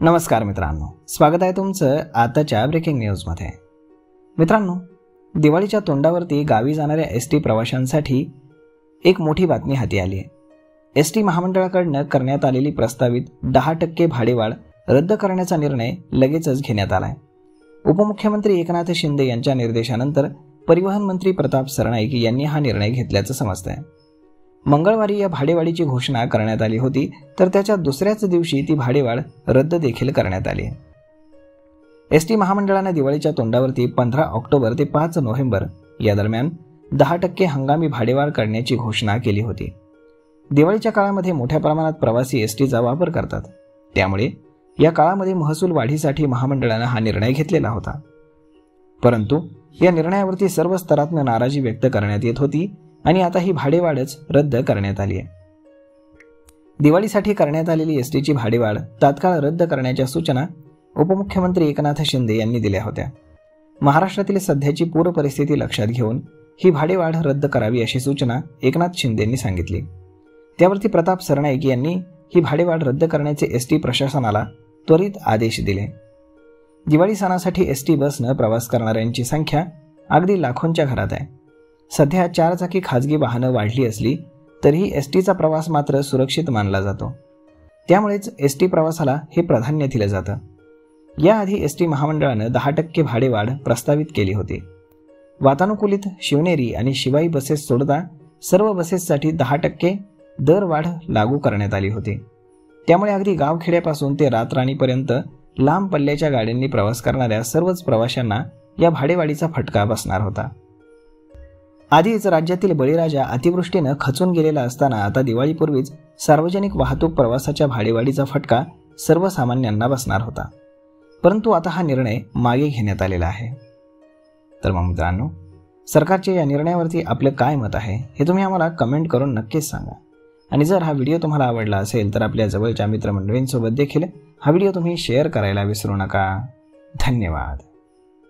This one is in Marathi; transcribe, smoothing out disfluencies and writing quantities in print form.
नमस्कार मित्रांनो, स्वागत आहे तुमचं आताच्या ब्रेकिंग न्यूजमध्ये। मित्रांनो, दिवाळीच्या तोंडावरती गावी जाणाऱ्या एसटी प्रवाशांसाठी एक मोठी बातमी हाती आली आहे। एसटी महामंडळाकडून करण्यात आलेली प्रस्तावित 10% भाडेवाढ रद्द करण्याचा निर्णय लगेचच घेण्यात आला आहे। उपमुख्यमंत्री एकनाथ शिंदे यांच्या निर्देशानंतर परिवहन मंत्री प्रताप सरनाईक यांनी हा निर्णय घेतल्याचं समजतंय। मंगळवारी या भाडेवाढीची घोषणा करण्यात आली होती, तर त्याच्या दुसऱ्याच दिवशी ती भाडेवाढ रद्द देखील करण्यात आली। एसटी महामंडळाने दिवाळीच्या तोंडावरती 15 ऑक्टोबर ते 5 नोव्हेंबर या दरम्यान 10% हंगामी भाडेवाढ करण्याची घोषणा केली होती। दिवाळीच्या काळामध्ये मोठ्या प्रमाणात प्रवासी एसटीचा वापर करतात, त्यामुळे या काळामध्ये महसूल वाढीसाठी महामंडळाने हा निर्णय घेतलेला होता। परंतु या निर्णयावरती सर्व स्तरातून नाराजी व्यक्त करण्यात येत होती आणि आता ही भाडेवाढच रद्द करण्यात आली आहे। दिवाळीसाठी करण्यात आलेली एसटीची भाडेवाढ तात्काळ रद्द करण्याच्या सूचना उपमुख्यमंत्री एकनाथ शिंदे यांनी दिल्या होत्या। महाराष्ट्रातील सध्याची पूर परिस्थिती लक्षात घेऊन ही भाडेवाढ रद्द करावी अशी सूचना एकनाथ शिंदेंनी सांगितली। त्यावरती प्रताप सरनाईक यांनी ही भाडेवाढ रद्द करण्याचे एसटी प्रशासनाला त्वरित आदेश दिले। दिवाळी सणासाठी एसटी बसनं प्रवास करणाऱ्यांची संख्या अगदी लाखोंच्या घरात आहे। सध्या 4 चाकी खाजगी वाहनं वाढली असली तरीही एसटीचा प्रवास मात्र सुरक्षित मानला जातो, त्यामुळेच एसटी प्रवासाला हे प्राधान्य दिलं जातं। याआधी एसटी महामंडळानं 10% भाडेवाढ प्रस्तावित केली होती। वातानुकूलित शिवनेरी आणि शिवाई बसेस सोडता सर्व बसेससाठी 10% दरवाढ लागू करण्यात आली होती। त्यामुळे अगदी गावखेड्यापासून ते रातराणीपर्यंत लांब पल्ल्याच्या गाड्यांनी प्रवास करणाऱ्या सर्वच प्रवाशांना या भाडेवाढीचा फटका बसणार होता। आधीच राज्यातील बळीराजा अतिवृष्टीनं खचून गेलेला असताना आता दिवाळीपूर्वीच सार्वजनिक वाहतूक प्रवासाच्या भाडेवाढीचा फटका सर्वसामान्यांना बसणार होता। परंतु आता हा निर्णय मागे घेण्यात आलेला आहे। तर मग मित्रांनो, सरकारच्या या निर्णयावरती आपलं काय मत आहे हे तुम्ही आम्हाला कमेंट करून नक्कीच सांगा। आणि जर हा व्हिडिओ तुम्हाला आवडला असेल तर आपल्या जवळच्या मित्रमंडळींसोबत देखील हा व्हिडिओ तुम्ही शेअर करायला विसरू नका। धन्यवाद।